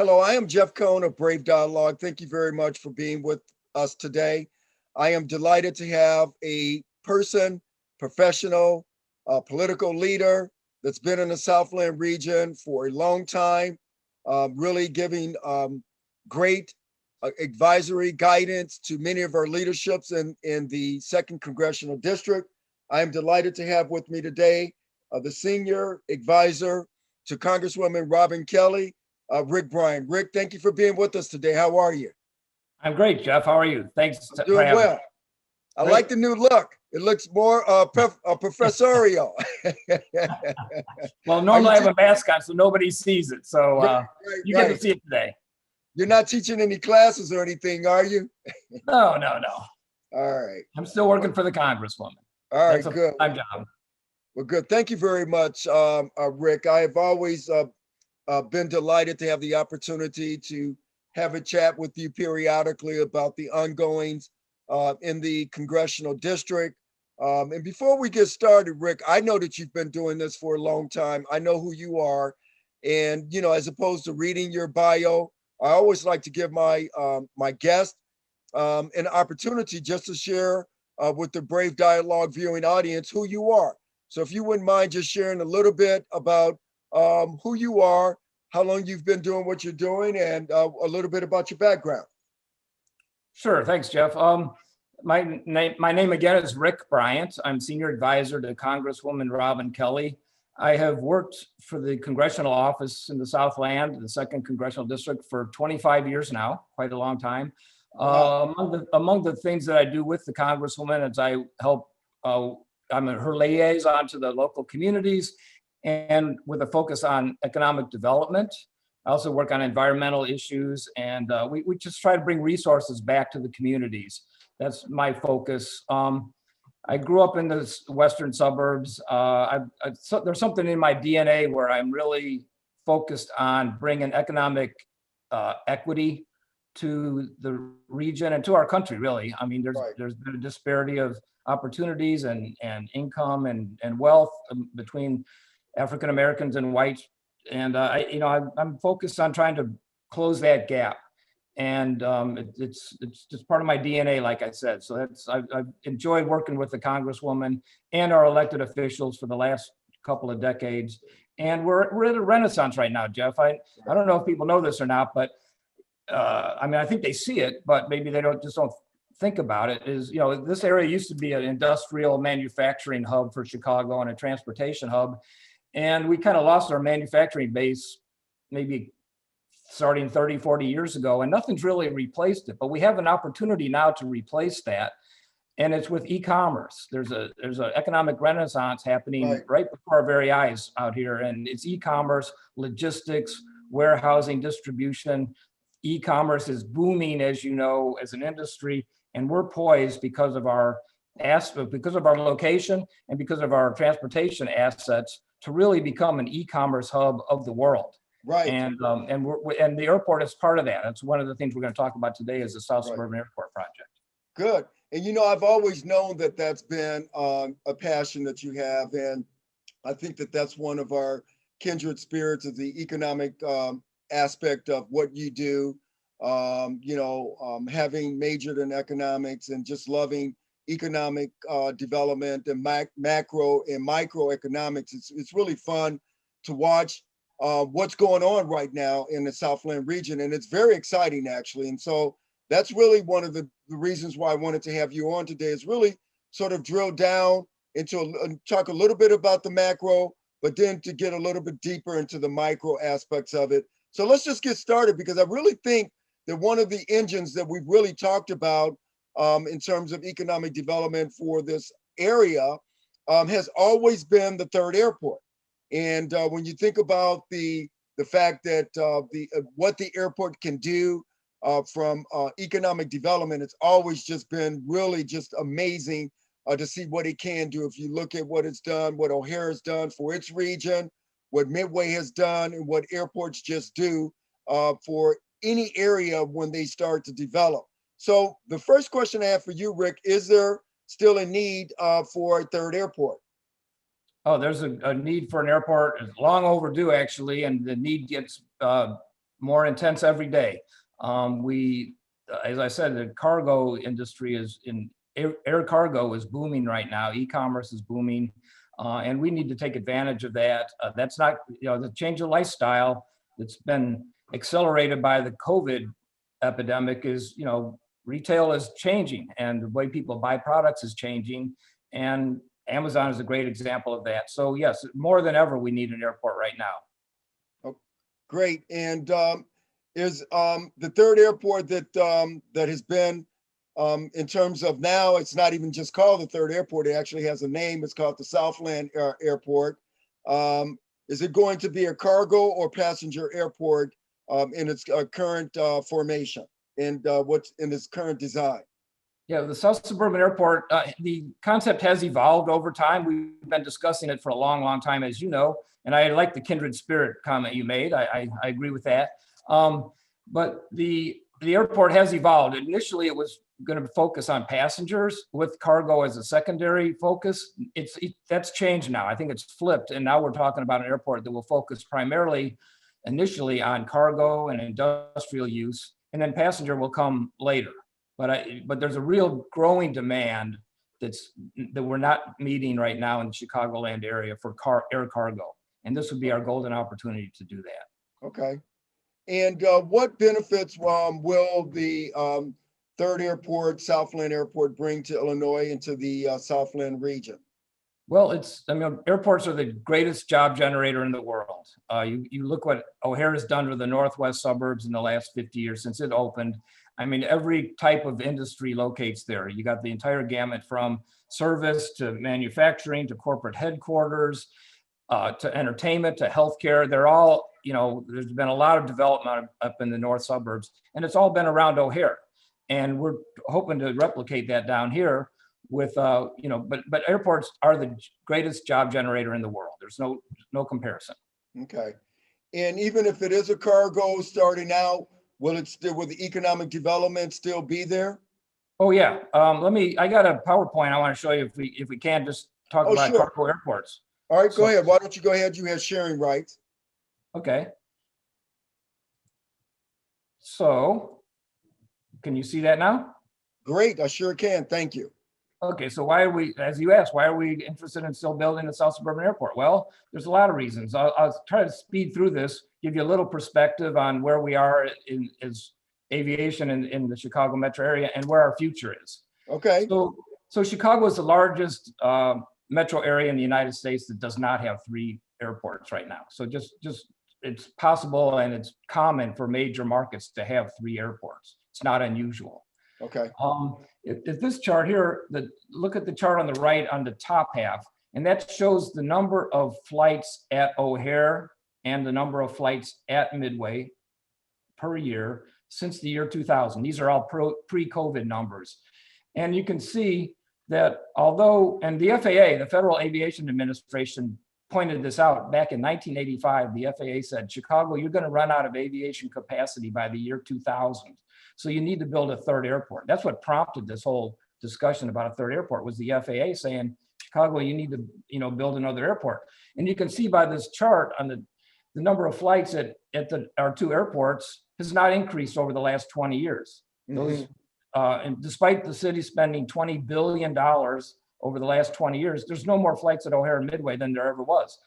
Hello, I am Jeff Cohn of Brave Dialogue. Thank you very much for being with us today. I am delighted to have a person, professional, political leader that's been in the Southland region for a long time, really giving great advisory guidance to many of our leaderships in the 2nd Congressional District. I am delighted to have with me today the senior advisor to Congresswoman Robin Kelly, Rick Bryant. Rick, thank you for being with us today. How are you? I'm great, Jeff. How are you? Thanks I'm doing well. I like the new look. It looks more professorial. Well, normally I have a mask on, so nobody sees it. So you get to see it today. You're not teaching any classes or anything, are you? No. All right. I'm still working for the Congresswoman. All right, That's good. a full-time job. Well, good. Thank you very much, Rick. I have always been delighted to have the opportunity to have a chat with you periodically about the ongoings in the congressional district. And before we get started, Rick, I know that you've been doing this for a long time. I know who you are. And, you know, as opposed to reading your bio, I always like to give my my guest an opportunity just to share with the Brave Dialogue viewing audience who you are. So if you wouldn't mind just sharing a little bit about who you are, how long you've been doing what you're doing, and a little bit about your background. Sure. Thanks, Jeff. My name again is Rick Bryant. I'm senior advisor to Congresswoman Robin Kelly. I have worked for the congressional office in the Southland, the 2nd Congressional District, for 25 years now, quite a long time. Wow. Among the things that I do with the Congresswoman is I help, I'm her liaison to the local communities and with a focus on economic development. I also work on environmental issues, and we just try to bring resources back to the communities. That's my focus. I grew up in the western suburbs. There's something in my DNA where I'm really focused on bringing economic equity to the region and to our country, really. I mean, there's been a disparity of opportunities and income and wealth between African Americans and whites, and I'm focused on trying to close that gap. And it's just part of my DNA, like I said. So I've enjoyed working with the Congresswoman and our elected officials for the last couple of decades. And we're at a renaissance right now, Jeff. I don't know if people know this or not, but I mean, I think they see it, but maybe they don't think about it. Is, you know, this area used to be an industrial manufacturing hub for Chicago and a transportation hub. And we kind of lost our manufacturing base maybe starting 30, 40 years ago, and nothing's really replaced it. But we have an opportunity now to replace that. And it's with e-commerce. There's an economic renaissance happening right before our very eyes out here. And it's e-commerce, logistics, warehousing, distribution. E-commerce is booming, as you know, as an industry. And we're poised because of our location and because of our transportation assets to really become an e-commerce hub of the world. Right. And the airport is part of that. That's one of the things we're going to talk about today is the South Suburban Airport project. Good. And, you know, I've always known that that's been a passion that you have. And I think that that's one of our kindred spirits is the economic aspect of what you do. Having majored in economics and just loving economic development and macro and microeconomics. It's really fun to watch what's going on right now in the Southland region. And it's very exciting, actually. And so that's really one of the reasons why I wanted to have you on today is really sort of drill down into talk a little bit about the macro, but then to get a little bit deeper into the micro aspects of it. So let's just get started, because I really think that one of the engines that we've really talked about in terms of economic development for this area has always been the 3rd airport. And when you think about the fact that what the airport can do from economic development, it's always just been really just amazing to see what it can do. If you look at what it's done, what O'Hare has done for its region, what Midway has done, and what airports just do for any area when they start to develop. So the first question I have for you, Rick, is there still a need for a 3rd airport? Oh, there's a need for an airport. It's long overdue, actually, and the need gets more intense every day. As I said, the cargo industry air cargo is booming right now. E-commerce is booming, and we need to take advantage of that. That's not, the change of lifestyle that's been accelerated by the COVID epidemic is, retail is changing and the way people buy products is changing. And Amazon is a great example of that. So yes, more than ever, we need an airport right now. Oh, great. And is the third airport that has been in terms of now, it's not even just called the third airport. It actually has a name. It's called the Southland Airport. Is it going to be a cargo or passenger airport in its current formation and what's in its current design? Yeah, the South Suburban Airport, the concept has evolved over time. We've been discussing it for a long, long time, as you know, and I like the kindred spirit comment you made. I agree with that. But the airport has evolved. Initially, it was going to focus on passengers with cargo as a secondary focus. That's changed now. I think it's flipped, and now we're talking about an airport that will focus primarily initially on cargo and industrial use, and then passenger will come later. But there's a real growing demand that we're not meeting right now in the Chicagoland area for air cargo, and this would be our golden opportunity to do that. Okay. And what benefits will the third airport, Southland Airport, bring to Illinois and to the Southland region? Well, airports are the greatest job generator in the world. You look what O'Hare has done to the northwest suburbs in the last 50 years since it opened. Every type of industry locates there. You got the entire gamut from service to manufacturing to corporate headquarters to entertainment to healthcare. They're all, there's been a lot of development up in the north suburbs, and it's all been around O'Hare. And we're hoping to replicate that down here with, but airports are the greatest job generator in the world. There's no comparison. Okay. And even if it is a cargo starting out, will the economic development still be there? Oh yeah. I got a PowerPoint I want to show you if we can just talk about sure. cargo airports. All right, go ahead. Why don't you go ahead? You have sharing rights. Okay. So can you see that now? Great, I sure can. Thank you. Okay, so as you asked, why are we interested in still building the South Suburban Airport? Well, there's a lot of reasons. I'll try to speed through this, give you a little perspective on where we are as aviation in the Chicago metro area and where our future is. Okay. So Chicago is the largest metro area in the United States that does not have 3 airports right now. So just it's possible and it's common for major markets to have 3 airports. It's not unusual. Okay. If this chart here, look at the chart on the right on the top half, and that shows the number of flights at O'Hare and the number of flights at Midway per year since the year 2000. These are all pre-COVID numbers. And you can see that and the FAA, the Federal Aviation Administration, pointed this out back in 1985. The FAA said, Chicago, you're going to run out of aviation capacity by the year 2000. So you need to build a third airport. That's what prompted this whole discussion about a third airport, was the FAA saying, Chicago, you need to build another airport. And you can see by this chart on the number of flights at our 2 airports has not increased over the last 20 years. Mm-hmm. And despite the city spending $20 billion over the last 20 years, there's no more flights at O'Hare and Midway than there ever was.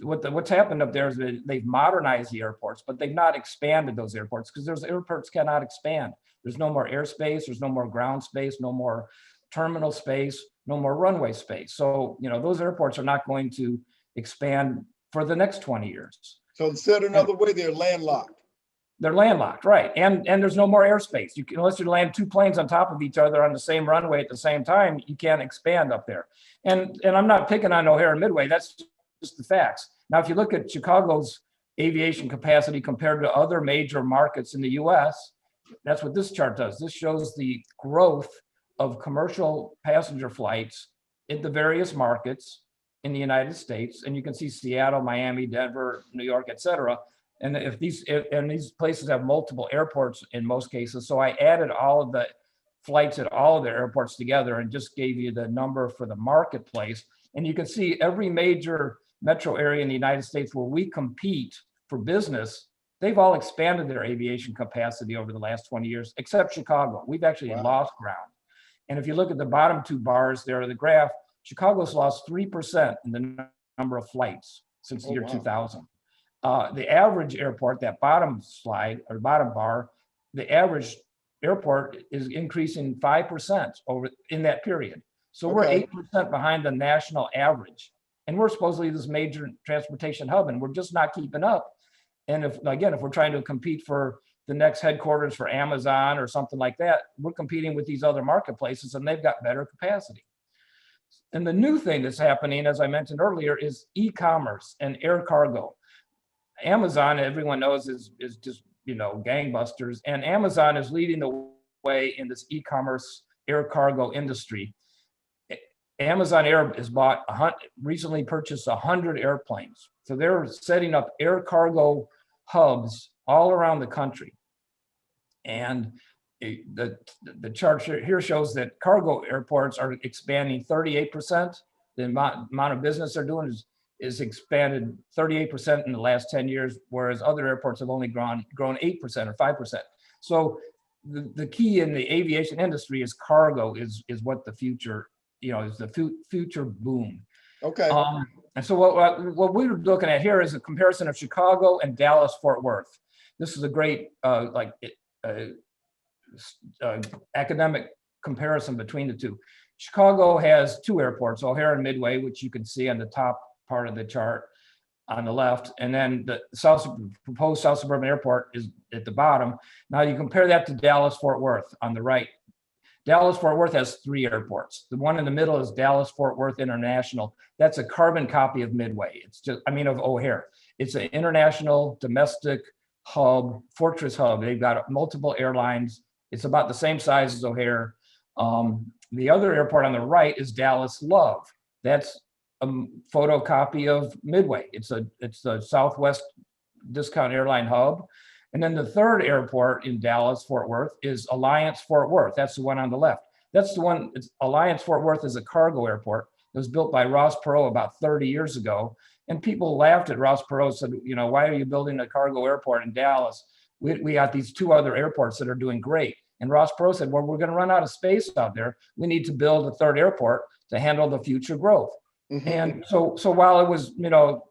What's happened up there is they've modernized the airports, but they've not expanded those airports because those airports cannot expand. There's no more airspace, there's no more ground space, no more terminal space, no more runway space. So, those airports are not going to expand for the next 20 years. So said another way, they're landlocked. They're landlocked, right? And there's no more airspace. Unless you land 2 planes on top of each other on the same runway at the same time, you can't expand up there. And I'm not picking on O'Hare and Midway. That's just the facts. Now, if you look at Chicago's aviation capacity compared to other major markets in the U.S., that's what this chart does. This shows the growth of commercial passenger flights in the various markets in the United States. And you can see Seattle, Miami, Denver, New York, et cetera. And these places have multiple airports in most cases. So I added all of the flights at all of the airports together and just gave you the number for the marketplace. And you can see every major metro area in the United States where we compete for business, they've all expanded their aviation capacity over the last 20 years, except Chicago. We've actually lost ground. And if you look at the bottom two bars there of the graph, Chicago's lost 3% in the number of flights since the year 2000. The average airport, that bottom slide or bottom bar, the average airport is increasing 5% over in that period. So we're 8% behind the national average. And we're supposedly this major transportation hub, and we're just not keeping up. And if we're trying to compete for the next headquarters for Amazon or something like that, we're competing with these other marketplaces and they've got better capacity. And the new thing that's happening, as I mentioned earlier, is e-commerce and air cargo. Amazon, everyone knows, is just, gangbusters. And Amazon is leading the way in this e-commerce air cargo industry. Amazon Air has recently purchased 100 airplanes. So they're setting up air cargo hubs all around the country. And the chart here shows that cargo airports are expanding 38%. The amount of business they're doing is expanded 38% in the last 10 years, whereas other airports have only grown 8% or 5%. So the key in the aviation industry is cargo is what the future, is the future boom. Okay. And so what we're looking at here is a comparison of Chicago and Dallas Fort Worth. This is a great academic comparison between the two. Chicago has two airports, O'Hare and Midway, which you can see on the top part of the chart on the left, and then the proposed South Suburban Airport is at the bottom. Now you compare that to Dallas Fort Worth on the right. Dallas Fort Worth has 3 airports. The one in the middle is Dallas Fort Worth International. That's a carbon copy of Midway. Of O'Hare. It's an international domestic hub, fortress hub. They've got multiple airlines. It's about the same size as O'Hare. The other airport on the right is Dallas Love. That's a photocopy of Midway. It's the Southwest discount airline hub. And then the third airport in Dallas, Fort Worth, is Alliance Fort Worth. That's the one on the left. That's the one, Alliance Fort Worth is a cargo airport. It was built by Ross Perot about 30 years ago. And people laughed at Ross Perot and said, why are you building a cargo airport in Dallas? We got these 2 other airports that are doing great. And Ross Perot said, well, we're going to run out of space out there. We need to build a third airport to handle the future growth. Mm-hmm. And so while it was,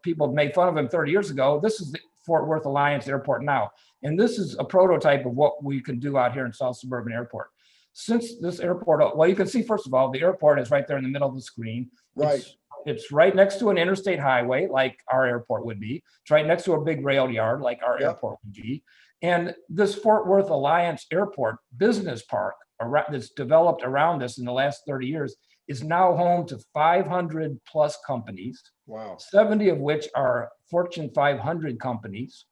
people made fun of him 30 years ago, this is the Fort Worth Alliance Airport now. And this is a prototype of what we can do out here in South Suburban Airport. Since this airport, well, you can see, first of all, the airport is right there in the middle of the screen. Right. It's right next to an interstate highway, like our airport would be. It's right next to a big rail yard, like our airport would be. And this Fort Worth Alliance Airport business park that's developed around this in the last 30 years is now home to 500 plus companies. Wow. 70 of which are Fortune 500 companies.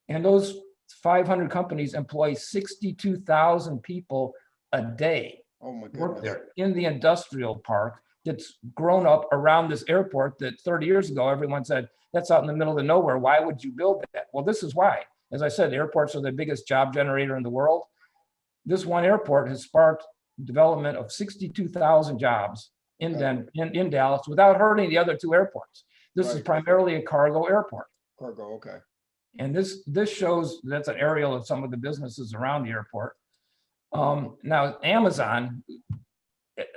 And those 500 companies employ 62,000 people a day. Oh my goodness. Work there in the industrial park that's grown up around this airport that 30 years ago, everyone said, that's out in the middle of nowhere. Why would you build that? Well, this is why. As I said, airports are the biggest job generator in the world. This one airport has sparked development of 62,000 jobs in Dallas without hurting the other 2 airports. This is primarily a cargo airport. Cargo, okay. And this shows, that's an aerial of some of the businesses around the airport. Now, Amazon,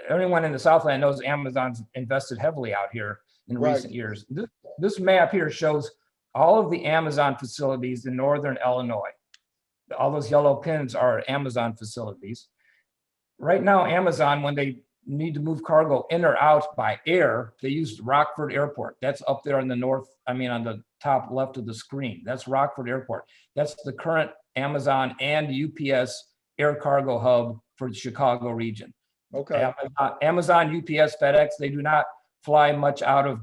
everyone in the Southland knows Amazon's invested heavily out here in recent years. This map here shows all of the Amazon facilities in northern Illinois. All those yellow pins are Amazon facilities. Right now, Amazon, when they need to move cargo in or out by air, they use Rockford Airport. That's up there in the on the top left of the screen. That's Rockford Airport. That's the current Amazon and UPS air cargo hub for the Chicago region. Okay. Amazon, UPS, FedEx, they do not fly much out of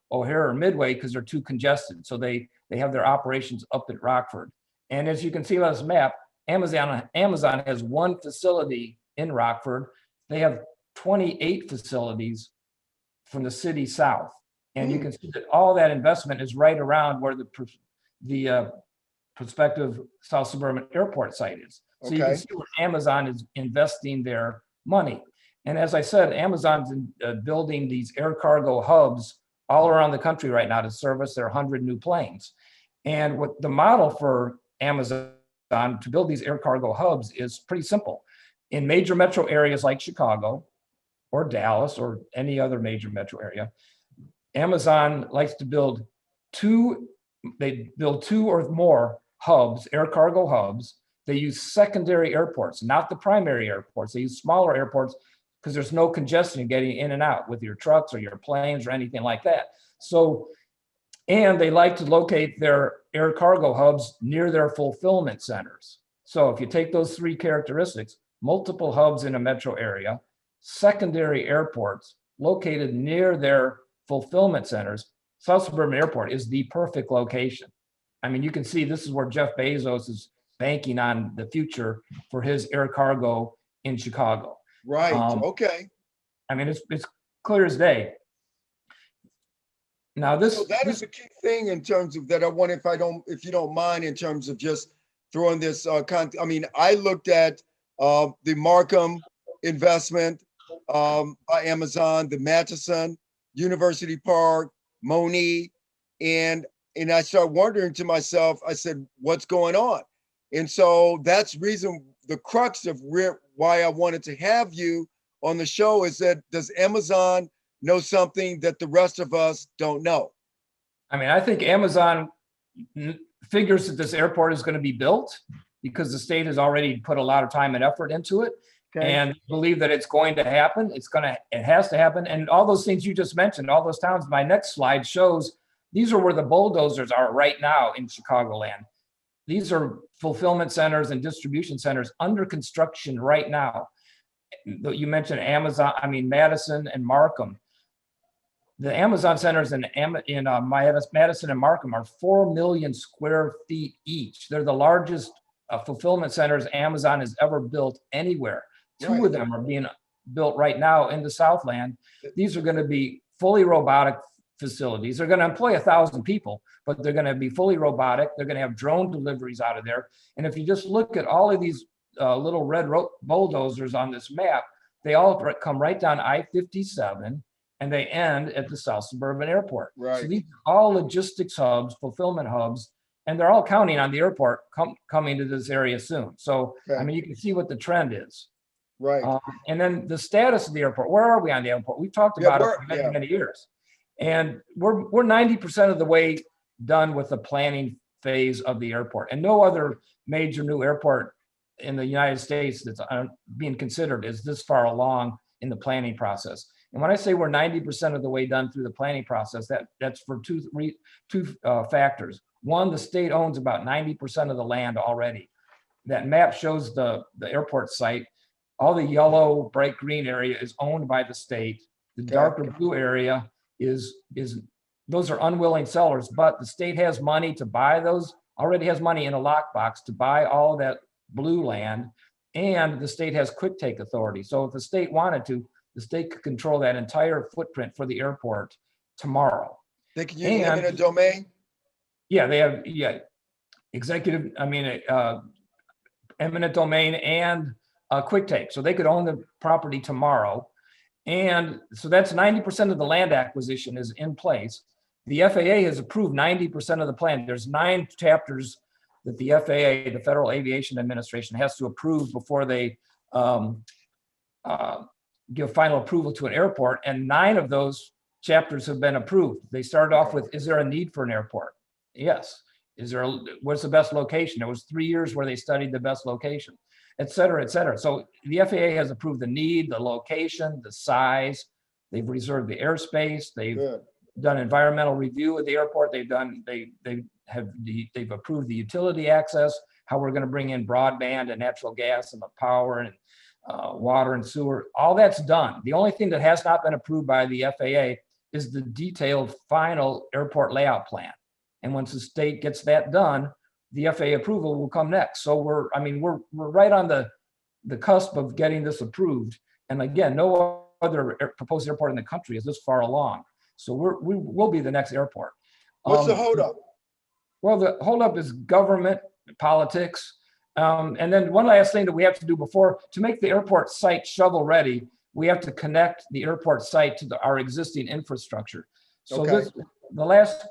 O'Hare or Midway because they're too congested. So they have their operations up at Rockford. And as you can see on this map, Amazon has 1 facility in Rockford. They have 28 facilities from the city south. And you can see that all that investment is right around where the prospective South Suburban Airport site is. So you can see where Amazon is investing their money. And as I said, Amazon's building these air cargo hubs all around the country right now to service their 100 new planes. And what the model for Amazon to build these air cargo hubs is pretty simple. In major metro areas like Chicago or Dallas or any other major metro area, Amazon likes to build two or more hubs, air cargo hubs. They use secondary airports, not the primary airports. They use smaller airports because there's no congestion getting in and out with your trucks or your planes or anything like that. So, and they like to locate their air cargo hubs near their fulfillment centers. So if you take those three characteristics, multiple hubs in a metro area, secondary airports located near their fulfillment centers, South Suburban Airport is the perfect location. I mean, you can see this is where Jeff Bezos is banking on the future for his air cargo in Chicago. Right. Okay. I mean, it's clear as day. Now So that is a key thing in terms of that. I want, if you don't mind, in terms of just throwing this content. I mean, I looked at the Markham investment by Amazon, the Matheson, University Park, Moni, and I started wondering to myself, I said, what's going on? And so that's the crux of why I wanted to have you on the show is that does Amazon know something that the rest of us don't know? I mean, I think Amazon figures that this airport is going to be built because the state has already put a lot of time and effort into it. Okay. And believe that it's going to happen. It has to happen. And all those things you just mentioned, all those towns, my next slide shows these are where the bulldozers are right now in Chicagoland. These are fulfillment centers and distribution centers under construction right now. You mentioned Madison and Markham. The Amazon centers in Madison and Markham are 4 million square feet each. They're the largest fulfillment centers Amazon has ever built anywhere. Two of them are being built right now in the Southland. These are going to be fully robotic facilities. They're going to employ 1,000 people, but they're going to be fully robotic. They're going to have drone deliveries out of there. And if you just look at all of these little red bulldozers on this map, they all come right down I-57 and they end at the South Suburban Airport. Right. So these are all logistics hubs, fulfillment hubs, and they're all counting on the airport coming to this area soon. So, I mean, you can see what the trend is. Right. And then the status of the airport. Where are we on the airport? We've talked about it for many, many years. And we're 90% of the way done with the planning phase of the airport. And no other major new airport in the United States that's being considered is this far along in the planning process. And when I say we're 90% of the way done through the planning process, that's for two factors. One, the state owns about 90% of the land already. That map shows the airport site. All the yellow, bright green area is owned by the state. The darker blue area those are unwilling sellers, but the state has money to buy those, already has money in a lockbox to buy all of that blue land, and the state has quick take authority. So if the state wanted to, the state could control that entire footprint for the airport tomorrow. They can use eminent domain? Yeah, they have, eminent domain and quick take. So they could own the property tomorrow. And so that's 90% of the land acquisition is in place. The FAA has approved 90% of the plan. There's 9 chapters that the FAA, the Federal Aviation Administration, has to approve before they give final approval to an airport. And 9 of those chapters have been approved. They started off with, is there a need for an airport? Yes. What's the best location? It was 3 years where they studied the best location, et cetera, et cetera. So the FAA has approved the need, the location, the size. They've reserved the airspace. They've done environmental review of the airport. They've approved the utility access, how we're going to bring in broadband and natural gas and the power and water and sewer. All that's done. The only thing that has not been approved by the FAA is the detailed final airport layout plan. And once the state gets that done, the FAA approval will come next. So we're right on the cusp of getting this approved. And again, no other proposed airport in the country is this far along. So we will be the next airport. What's the holdup? Well, the holdup is government, politics. And then one last thing that we have to do to make the airport site shovel ready, we have to connect the airport site to our existing infrastructure. So the last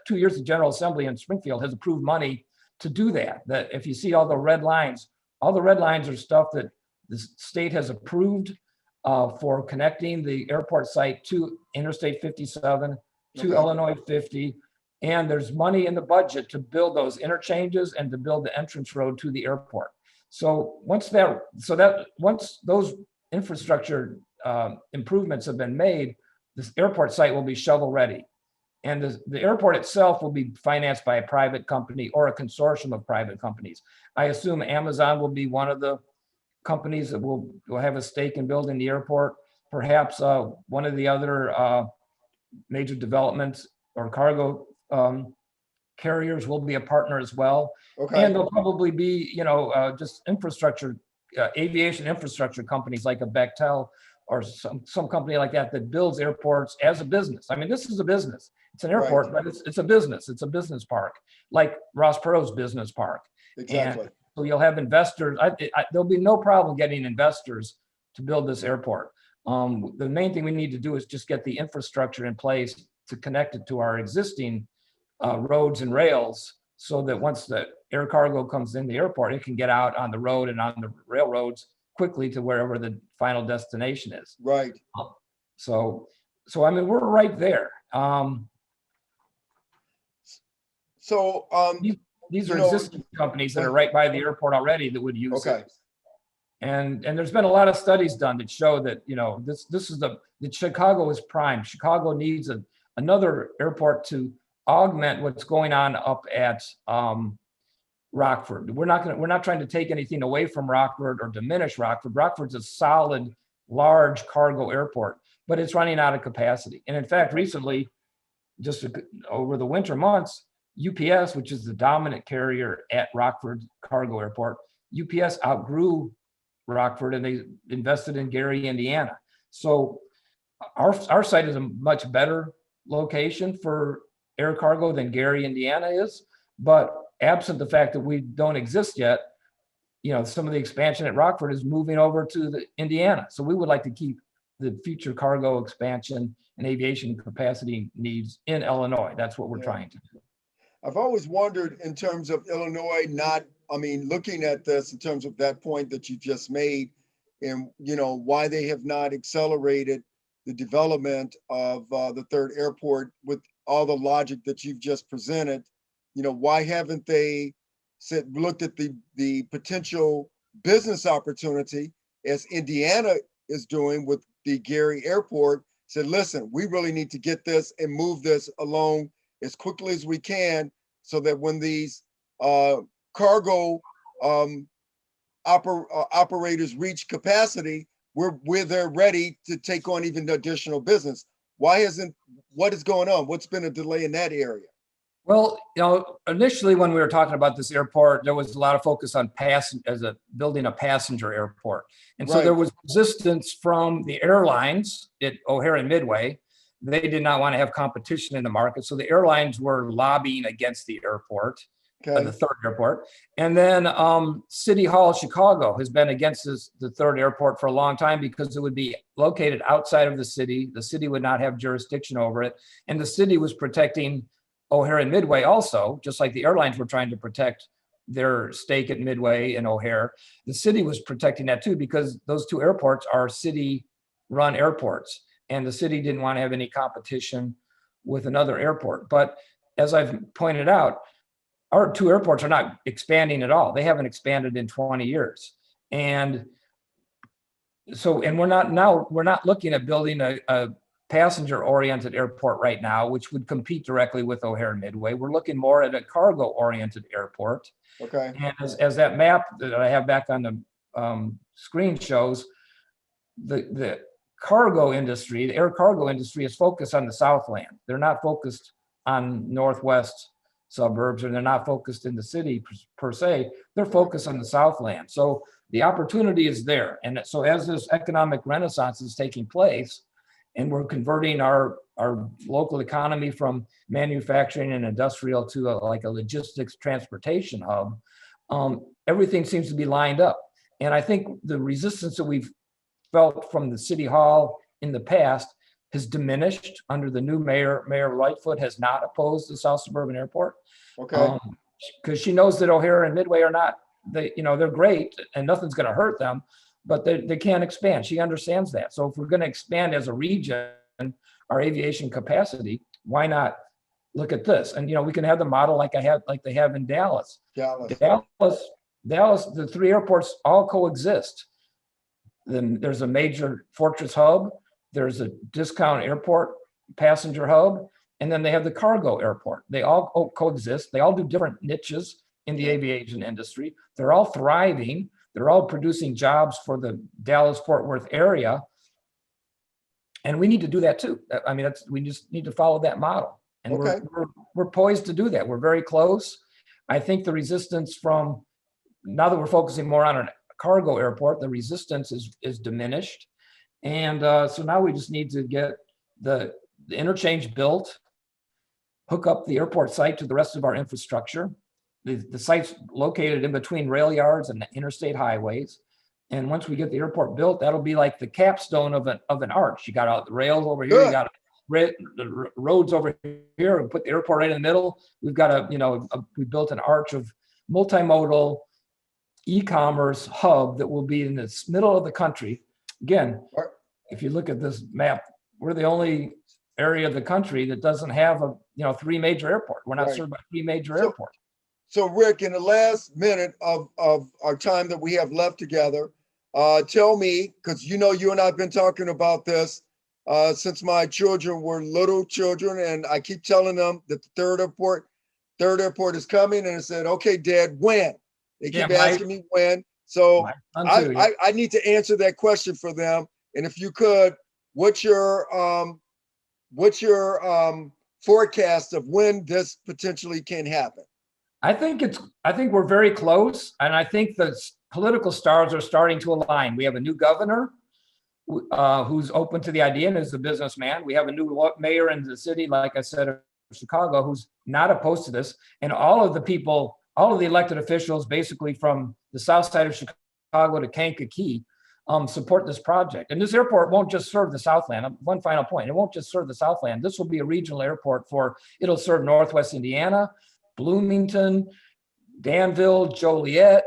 2 years, the General Assembly in Springfield has approved money to do that. That if you see all the red lines are stuff that the state has approved for connecting the airport site to Interstate 57, to Okay. Illinois 50. And there's money in the budget to build those interchanges and to build the entrance road to the airport. So once those infrastructure improvements have been made, this airport site will be shovel ready. And the airport itself will be financed by a private company or a consortium of private companies. I assume Amazon will be one of the companies that will have a stake in building the airport. Perhaps one of the other major developments or cargo carriers will be a partner as well. Okay. And there'll probably be, just infrastructure, aviation infrastructure companies like a Bechtel or some company like that builds airports as a business. I mean, this is a business. It's an airport, Right. but it's a business. It's a business park, like Ross Perot's business park. Exactly. And so you'll have investors. There'll be no problem getting investors to build this airport. The main thing we need to do is just get the infrastructure in place to connect it to our existing roads and rails, so that once the air cargo comes in the airport, it can get out on the road and on the railroads quickly to wherever the final destination is. Right. So I mean, we're right there. So These you are know, existing companies that are right by the airport already that would use okay. it. And there's been a lot of studies done that show that, this is that Chicago is prime. Chicago needs another airport to augment what's going on up at Rockford. We're not trying to take anything away from Rockford or diminish Rockford. Rockford's a solid, large cargo airport, but it's running out of capacity. And in fact, recently, just over the winter months, UPS, which is the dominant carrier at Rockford Cargo Airport, UPS outgrew Rockford and they invested in Gary, Indiana. So our site is a much better location for air cargo than Gary, Indiana is. But absent the fact that we don't exist yet, some of the expansion at Rockford is moving over to the Indiana. So we would like to keep the future cargo expansion and aviation capacity needs in Illinois. That's what we're trying to do. I've always wondered in terms of Illinois, looking at this in terms of that point that you just made, and why they have not accelerated the development of the third airport with all the logic that you've just presented. Why haven't they looked at the potential business opportunity as Indiana is doing with the Gary Airport? Said, listen, we really need to get this and move this along as quickly as we can, so that when these cargo operators reach capacity, we're there ready to take on even additional business. What is going on? What's been a delay in that area? Well, initially when we were talking about this airport, there was a lot of focus on building a passenger airport. And so Right. there was resistance from the airlines at O'Hare and Midway. They did not want to have competition in the market. So the airlines were lobbying against the airport, Okay. the third airport. And then City Hall Chicago has been against the third airport for a long time because it would be located outside of the city. The city would not have jurisdiction over it. And the city was protecting O'Hare and Midway also, just like the airlines were trying to protect their stake at Midway and O'Hare. The city was protecting that too, because those two airports are city-run airports. And the city didn't want to have any competition with another airport. But as I've pointed out, our two airports are not expanding at all. They haven't expanded in 20 years. And so, and we're not looking at building a passenger-oriented airport right now, which would compete directly with O'Hare and Midway. We're looking more at a cargo-oriented airport. Okay. And as that map that I have back on the screen shows, the cargo industry, the air cargo industry is focused on the Southland. They're not focused on Northwest suburbs, and they're not focused in the city per se. They're focused on the Southland. So the opportunity is there. And so as this economic renaissance is taking place, and we're converting our local economy from manufacturing and industrial to like a logistics transportation hub, everything seems to be lined up. And I think the resistance that we've felt from the city hall in the past has diminished under the new mayor. Mayor Lightfoot has not opposed the South Suburban Airport. Okay. Because she knows that O'Hare and Midway are not, they're great and nothing's going to hurt them, but they can't expand. She understands that. So if we're going to expand as a region, our aviation capacity, why not look at this? And, we can have the model like they have in Dallas. Dallas. Dallas, the three airports all coexist. Then there's a major fortress hub, there's a discount airport passenger hub, and then they have the cargo airport. They all coexist. They all do different niches in the aviation industry. They're all thriving. They're all producing jobs for the Dallas-Fort Worth area. And we need to do that too. I mean, we just need to follow that model. And we're poised to do that. We're very close. I think the resistance from, now that we're focusing more on a cargo airport, the resistance is diminished. And so now we just need to get the interchange built, hook up the airport site to the rest of our infrastructure. The site's located in between rail yards and the interstate highways. And once we get the airport built, that'll be like the capstone of an arch. You got out the rails over here, you got the roads over here, and put the airport right in the middle. We've got we built an arch of multimodal e-commerce hub that will be in the middle of the country. Again, if you look at this map, we're the only area of the country that doesn't have three major airports. We're not served by three major airports. So Rick, in the last minute of our time that we have left together, tell me, because you and I have been talking about this since my children were little children, and I keep telling them that the third airport is coming, and I said, okay, Dad, when? They keep asking me when. So I need to answer that question for them. And if you could, what's your forecast of when this potentially can happen? I think we're very close, and I think the political stars are starting to align. We have a new governor who's open to the idea and is a businessman. We have a new mayor in the city, like I said, of Chicago, who's not opposed to this. And all of the elected officials, basically from the south side of Chicago to Kankakee, support this project. And this airport won't just serve the Southland. One final point, it won't just serve the Southland. This will be a regional airport it'll serve Northwest Indiana, Bloomington, Danville, Joliet,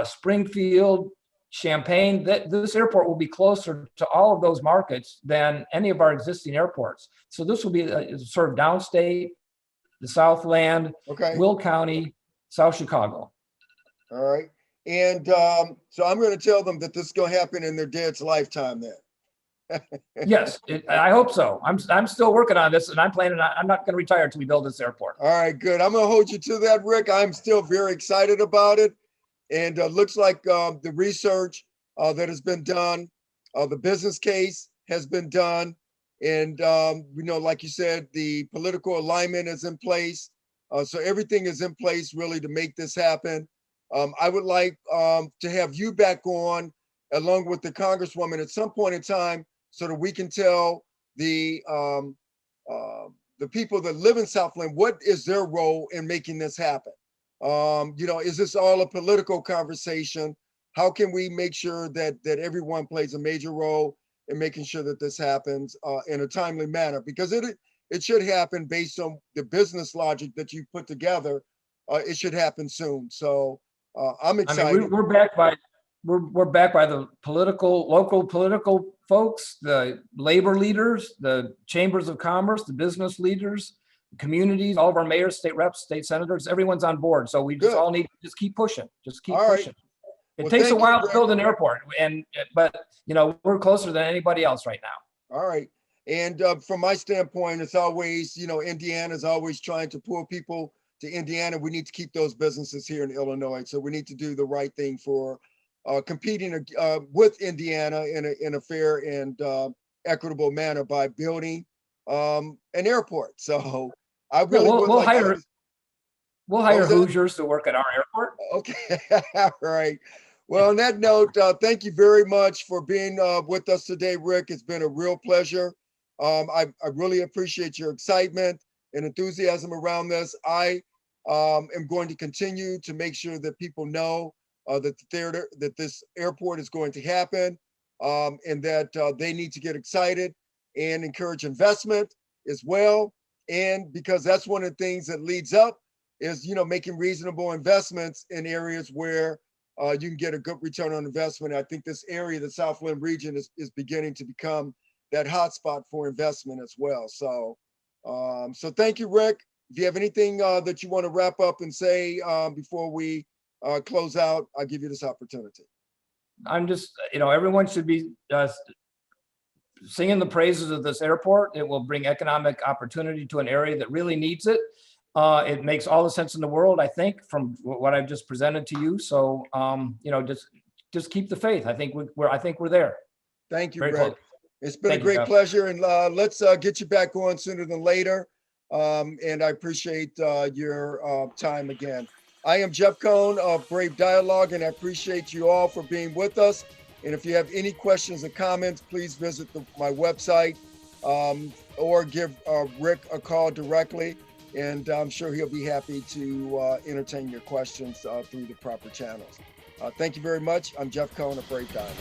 Springfield, Champaign. This airport will be closer to all of those markets than any of our existing airports. So this will be serve downstate, the Southland, Will County, South Chicago. All right. And so I'm going to tell them that this is going to happen in their dad's lifetime then. Yes, I hope so. I'm still working on this, and I'm not going to retire until we build this airport. All right, good. I'm going to hold you to that, Rick. I'm still very excited about it. And looks like the research that has been done, the business case has been done. And, like you said, the political alignment is in place. So everything is in place really to make this happen. I would like to have you back on along with the Congresswoman at some point in time so that we can tell the people that live in Southland, what is their role in making this happen? Is this all a political conversation? How can we make sure that everyone plays a major role in making sure that this happens in a timely manner? Because it should happen based on the business logic that you put together. It should happen soon. So I'm excited. I mean, we're backed by the local political folks, the labor leaders, the chambers of commerce, the business leaders, communities, all of our mayors, state reps, state senators, everyone's on board. So we just all need to just keep pushing, pushing. Right. It takes a while to build an airport, but we're closer than anybody else right now. All right. And from my standpoint, it's always, Indiana is always trying to pull people to Indiana. We need to keep those businesses here in Illinois. So we need to do the right thing for competing with Indiana in a fair and equitable manner by building an airport. So I really we'll hire Hoosiers to work at our airport. Okay. All right. Well, on that note, thank you very much for being with us today, Rick. It's been a real pleasure. I really appreciate your excitement and enthusiasm around this. I am going to continue to make sure that people know that this airport is going to happen and that they need to get excited. and encourage investment as well. And because that's one of the things that leads up is, making reasonable investments in areas where you can get a good return on investment. I think this area, the Southland region, is beginning to become that hotspot for investment as well. So, so thank you, Rick. If you have anything that you want to wrap up and say before we close out, I'll give you this opportunity. I'm just, everyone should be singing the praises of this airport. It will bring economic opportunity to an area that really needs it. It makes all the sense in the world, I think, from what I've just presented to you. So, just keep the faith. I think we're there. Thank you, Very Rick. close. It's been Thank a you, great Jeff. pleasure, and let's get you back on sooner than later. And I appreciate your time again. I am Jeff Cohn of Brave Dialogue, and I appreciate you all for being with us. And if you have any questions or comments, please visit my website or give Rick a call directly. And I'm sure he'll be happy to entertain your questions through the proper channels. Thank you very much. I'm Jeff Cohn of Brave Dialogue.